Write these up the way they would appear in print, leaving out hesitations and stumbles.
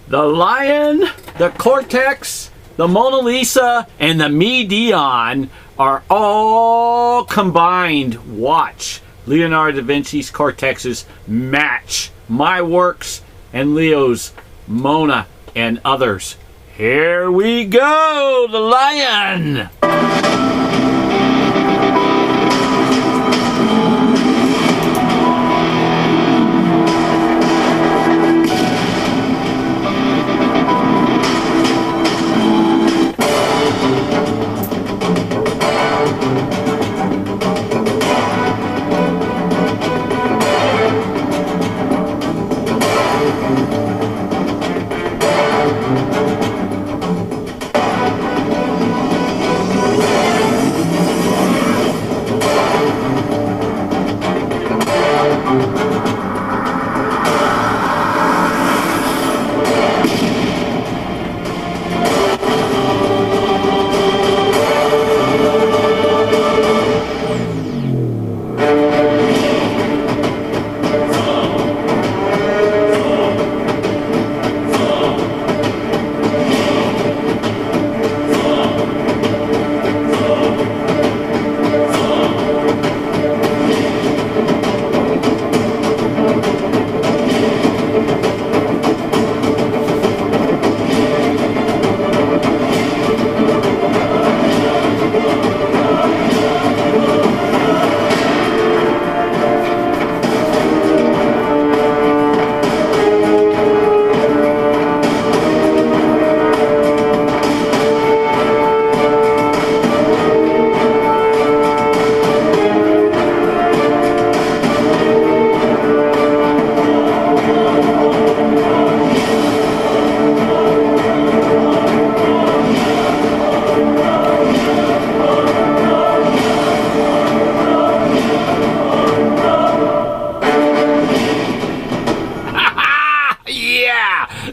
The lion, the cortex, the Mona Lisa, and the Midion are all combined. Watch Leonardo da Vinci's cortexes match my works and Leo's Mona and others. Here we go, the lion!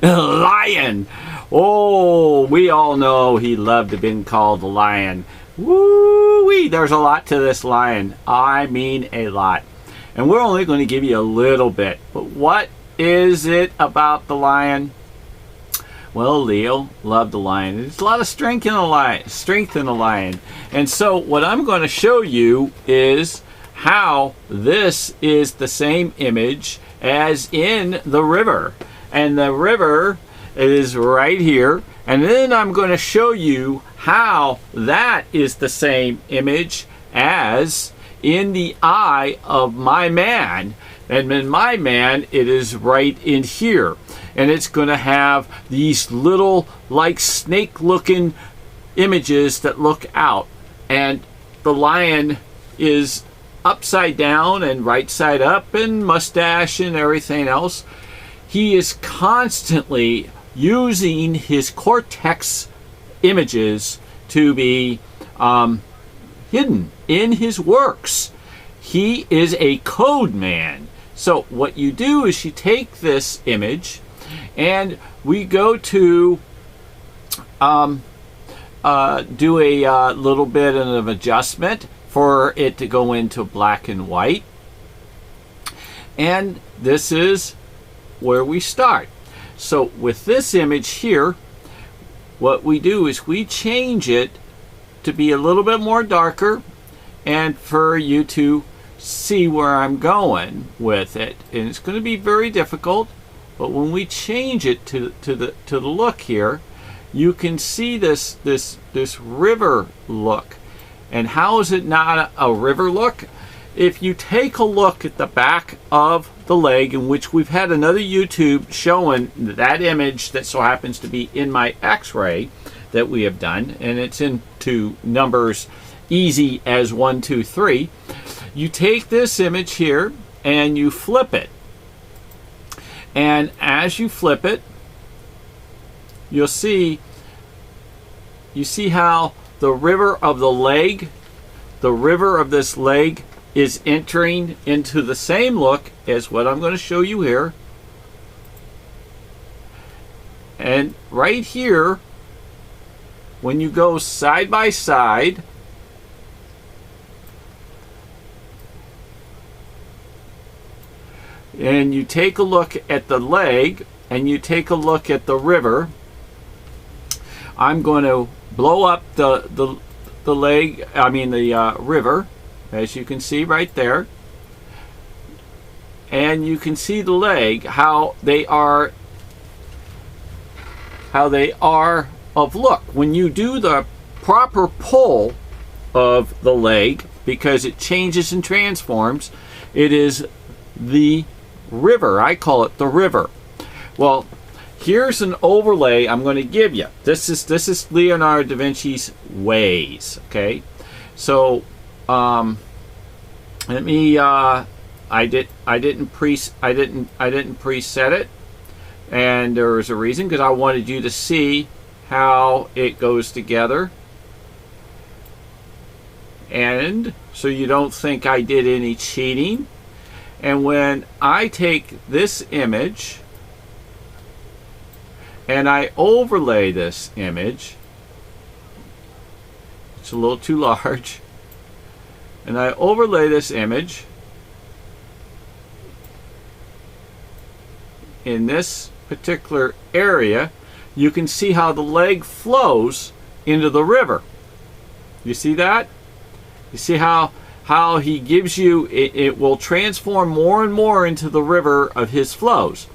Lion. Oh, we all know he loved to be called the lion. Woo-wee, there's a lot to this lion. I mean a lot. And we're only going to give you a little bit. But what is it about the lion? Well, Leo loved the lion. There's a lot of strength in the lion. And so what I'm going to show you is how this is the same image as in the river. And the river is right here. And then I'm going to show you how that is the same image as in the eye of my man. And in my man, it is right in here. And it's going to have these little, like snake-looking images that look out. And the lion is upside down and right side up and mustache and everything else. He is constantly using his cortex images to be hidden in his works. He is a code man. So what you do is you take this image and we go to do a little bit of adjustment for it to go into black and white. And this is where we start. So with this image here, what we do is we change it to be a little bit more darker and for you to see where I'm going with it. And it's going to be very difficult, but when we change it to the look here, you can see this river look. And how is it not a river look? If you take a look at the back of the leg, in which we've had another YouTube showing that image that so happens to be in my x-ray that we have done, and it's into numbers easy as 1, 2, 3. You take this image here and you flip it. And as you flip it, you'll see, you see how the river of the leg, the river of this leg is entering into the same look as what I'm going to show you here. And right here, when you go side by side, and you take a look at the leg and you take a look at the river, I'm going to blow up the river, as you can see right there. And you can see the leg, how they are of look. When you do the proper pull of the leg, because it changes and transforms, it is the river. I call it the river. Well, here's an overlay I'm going to give you. This is Leonardo da Vinci's ways. Okay, so let me. I didn't preset it, and there was a reason, because I wanted you to see how it goes together, and so you don't think I did any cheating. And when I take this image and I overlay this image, it's a little too large, and I overlay this image in this particular area, you can see how the leg flows into the river. You see that? You see how he gives you, it will transform more and more into the river of his flows.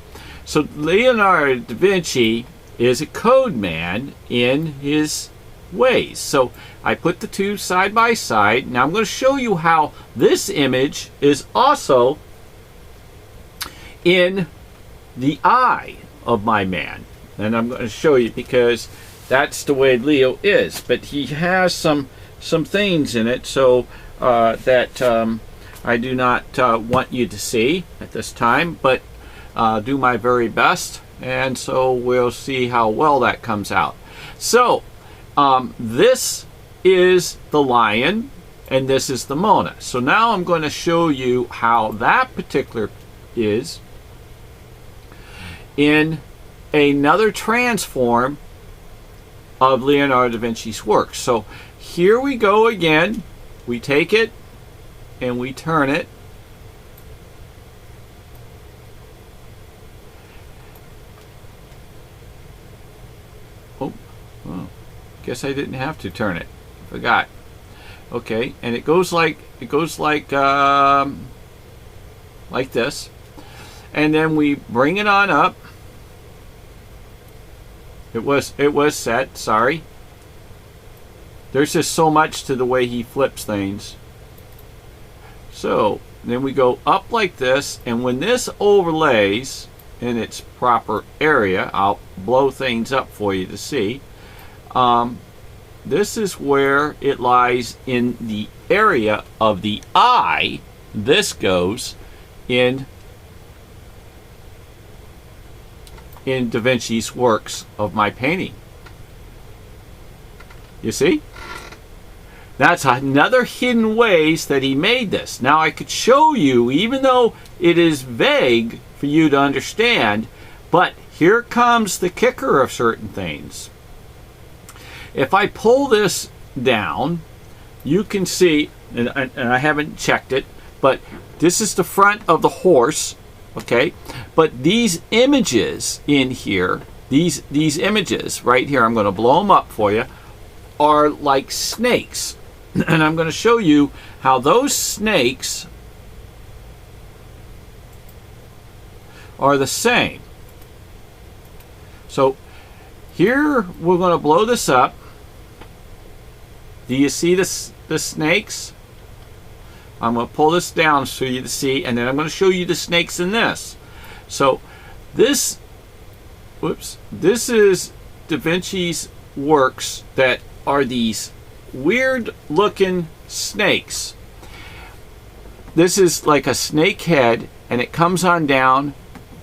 So Leonardo da Vinci is a code man in his ways. So I put the two side by side. Now I'm going to show you how this image is also in the eye of my man, and I'm going to show you, because that's the way Leo is. But he has some things in it, so that I do not want you to see at this time, but do my very best, and so we'll see how well that comes out. So this is the lion, and this is the Mona. So now I'm going to show you how that particular is in another transform of Leonardo da Vinci's work. So here we go again. We take it and we turn it. Oh, guess I didn't have to turn it. Forgot. Okay, and it goes like this, and then we bring it on up. It was set, sorry. There's just so much to the way he flips things. So then we go up like this, and when this overlays in its proper area, I'll blow things up for you to see. This is where it lies in the area of the eye. This goes in Da Vinci's works of my painting. You see? That's another hidden ways that he made this. Now I could show you, even though it is vague for you to understand, but here comes the kicker of certain things. If I pull this down, you can see, and I haven't checked it, but this is the front of the horse. Okay, but these images in here, these images right here, I'm going to blow them up for you, are like snakes. And I'm going to show you how those snakes are the same. So here we're going to blow this up. Do you see the snakes? I'm going to pull this down so you to see, and then I'm going to show you the snakes in this. So this is Da Vinci's works that are these weird looking snakes. This is like a snake head, and it comes on down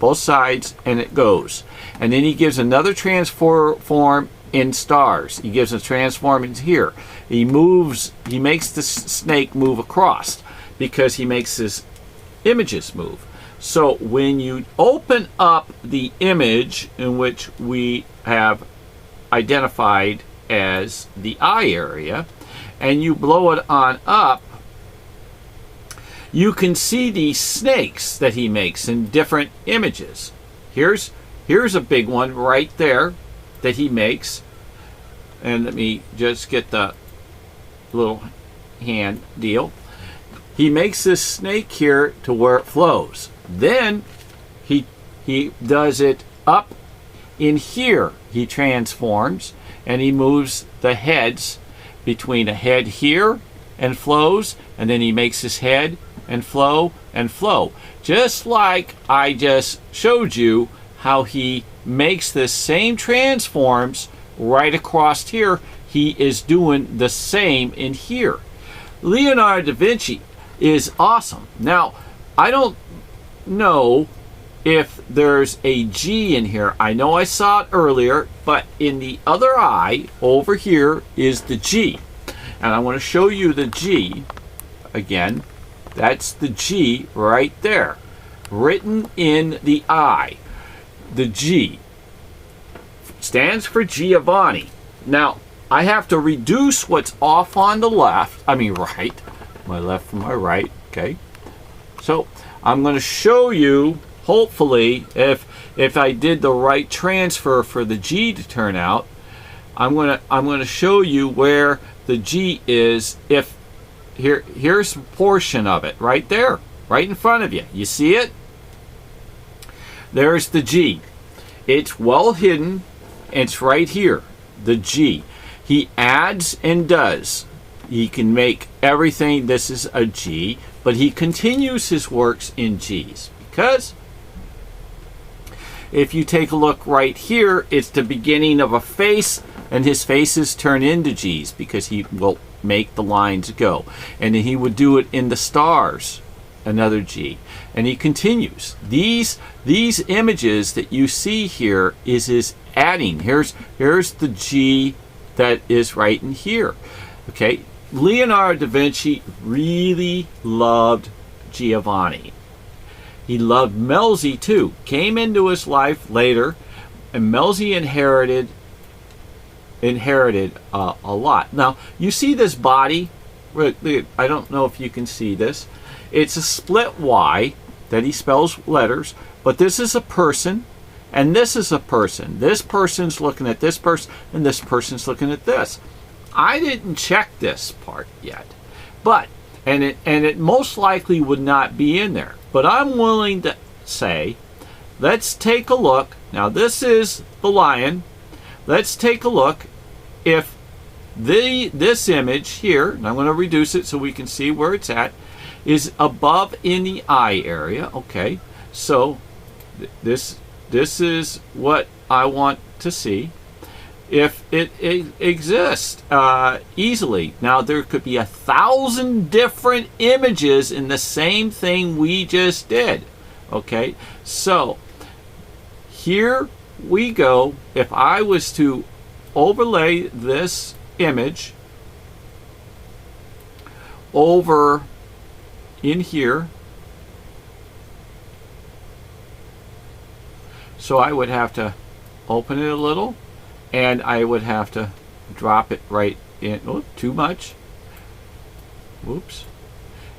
both sides, and it goes. And then he gives another transform in stars. He gives a transform in here. He makes the snake move across, because he makes his images move. So when you open up the image in which we have identified as the eye area, and you blow it on up, you can see these snakes that he makes in different images. Here's here's a big one right there that he makes. And let me just get the little hand deal. He makes this snake here to where it flows. Then he does it up in here. He transforms and he moves the heads between a head here and flows, and then he makes his head and flow and flow. Just like I just showed you how he makes this same transforms right across here, he is doing the same in here. Leonardo da Vinci is awesome. Now, I don't know if there's a G in here. I know I saw it earlier, but in the other eye over here is the G. And I want to show you the G again. That's the G right there, written in the eye. The G stands for Giovanni. Now, I have to reduce what's off on the left, right, my left from my right, okay? So, I'm going to show you, hopefully, if I did the right transfer for the G to turn out, I'm going to show you where the G is. If here's a portion of it right there, right in front of you. You see it? There's the G. It's well hidden. It's right here, the G. He adds and does. He can make everything. This is a G, but he continues his works in G's, because if you take a look right here, it's the beginning of a face, and his faces turn into G's because he will make the lines go. And then he would do it in the stars, another G. And he continues. These images that you see here is his adding. Here's the G that is right in here. Okay, Leonardo da Vinci really loved Giovanni. He loved Melzi too. Came into his life later, and Melzi inherited a lot. Now, you see this body? I don't know if you can see this. It's a split Y that he spells letters, but this is a person, and this is a person. This person's looking at this person, and this person's looking at this. I didn't check this part yet, but and it most likely would not be in there. But I'm willing to say, let's take a look. Now, this is the lion. Let's take a look if this image here, and I'm going to reduce it so we can see where it's at, is above in the eye area. Okay, so this is what I want to see. If it exists easily. Now, there could be 1,000 different images in the same thing we just did. Okay, so here we go. If I was to overlay this image over in here, so I would have to open it a little, and I would have to drop it right in. Oh, too much. Whoops.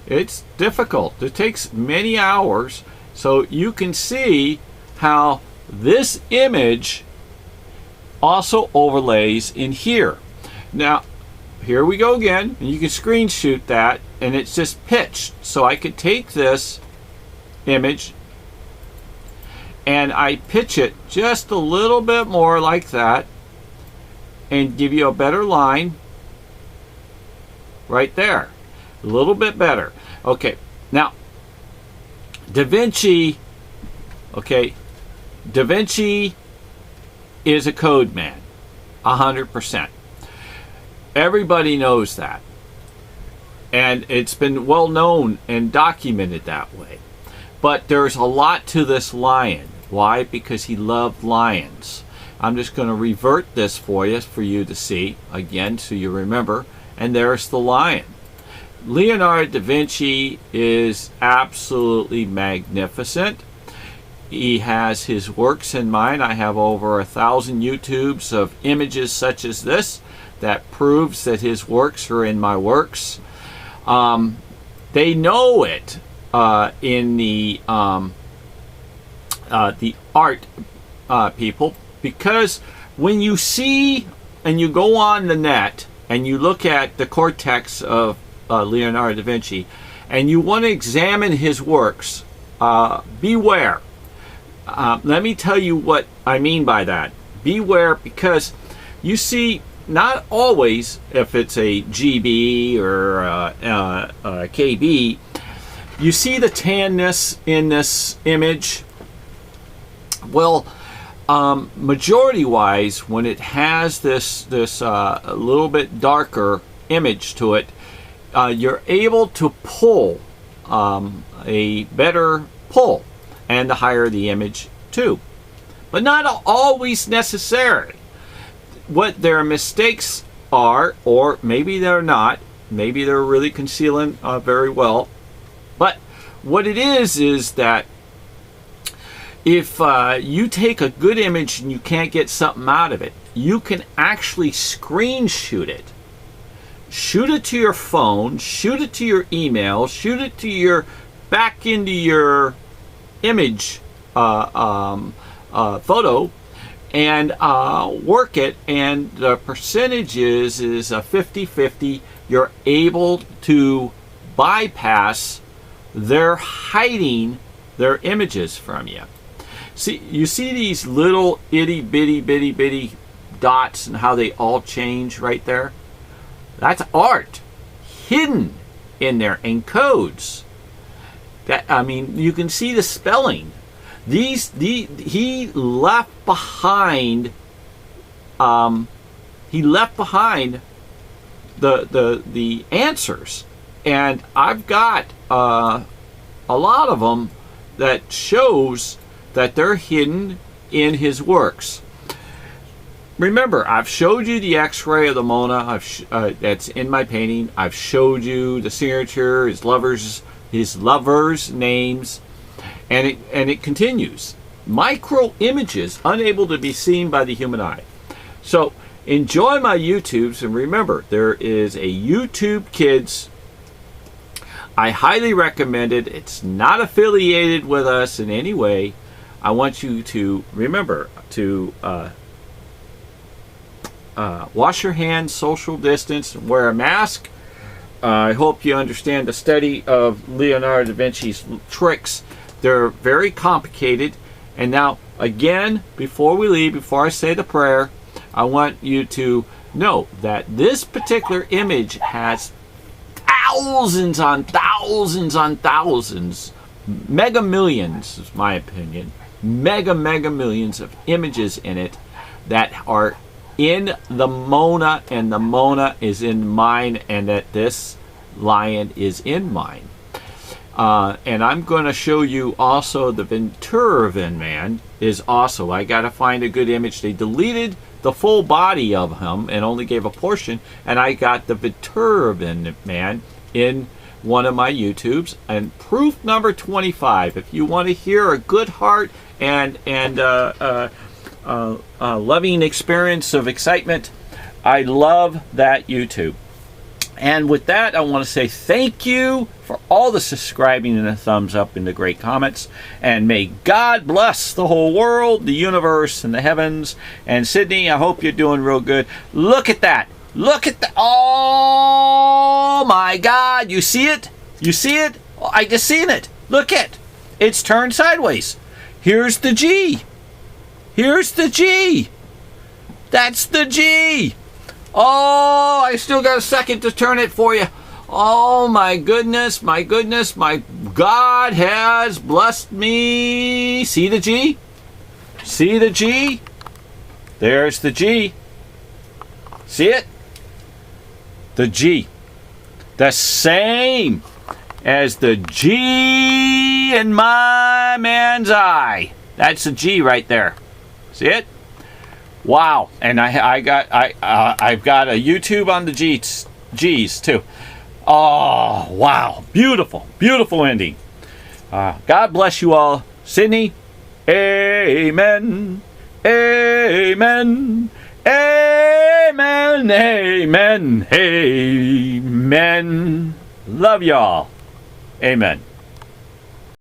It's difficult. It takes many hours. So you can see how this image also overlays in here. Now, here we go again. And you can screenshot that, and it's just pitched. So I could take this image and I pitch it just a little bit more like that, and give you a better line right there. A little bit better. Okay, now Da Vinci, okay, Da Vinci is a code man, 100%. Everybody knows that. And it's been well known and documented that way. But there's a lot to this lion. Why? Because he loved lions. I'm just going to revert this for you to see again, so you remember. And there's the lion. Leonardo da Vinci is absolutely magnificent. He has his works in mine. I have over 1,000 YouTubes of images such as this that proves that his works are in my works. They know it in the art people, because when you see and you go on the net and you look at the cortex of Leonardo da Vinci and you want to examine his works, beware. Let me tell you what I mean by that. Beware, because you see, not always, if it's a GB or a KB, you see the tanness in this image. Well, majority-wise, when it has this a little bit darker image to it, you're able to pull a better pull, and the higher the image too. But not always necessary. What their mistakes are, or maybe they're not, maybe they're really concealing very well, but what it is that if you take a good image and you can't get something out of it, you can actually screenshot it. Shoot it to your phone, shoot it to your email, shoot it to your back into your image photo, and work it, and the percentage is a 50-50. You're able to bypass their hiding their images from you. See, you see these little itty bitty dots and how they all change right there? That's art hidden in there in codes. That, I mean, you can see the spelling. He left behind the answers, and I've got a lot of them that shows that they're hidden in his works. Remember, I've showed you the X-ray of the Mona. That's in my painting. I've showed you the signature, his lovers' names, and it continues. Micro images unable to be seen by the human eye. So enjoy my YouTubes, and remember, there is a YouTube Kids. I highly recommend it. It's not affiliated with us in any way. I want you to remember to wash your hands, social distance, wear a mask. I hope you understand the study of Leonardo da Vinci's tricks. They're very complicated. And now, again, before we leave, before I say the prayer, I want you to know that this particular image has thousands on thousands, mega millions, is my opinion, mega millions of images in it that are in the Mona, and the Mona is in mine, and that this lion is in mine. And I'm going to show you also the Vitruvian man is also. I got to find a good image. They deleted the full body of him and only gave a portion, and I got the Vitruvian man in one of my YouTubes. And proof number 25. If you want to hear a good heart and loving experience of excitement, I love that YouTube. And with that, I want to say thank you for all the subscribing and the thumbs up and the great comments. And may God bless the whole world, the universe, and the heavens. And Sydney, I hope you're doing real good. Look at that. Look at that. Oh my God. You see it? You see it? I just seen it. Look it. It's turned sideways. Here's the G. Here's the G. That's the G. Oh, I still got a second to turn it for you. Oh, my goodness, my God has blessed me. See the G? See the G? There's the G. See it? The G. The same as the G in my man's eye. That's the G right there. See it? Wow. And I've got a YouTube on the G's too. Oh, wow. Beautiful. Beautiful ending. God bless you all. Sydney, amen. Amen. Amen. Amen. Amen. Love y'all. Amen.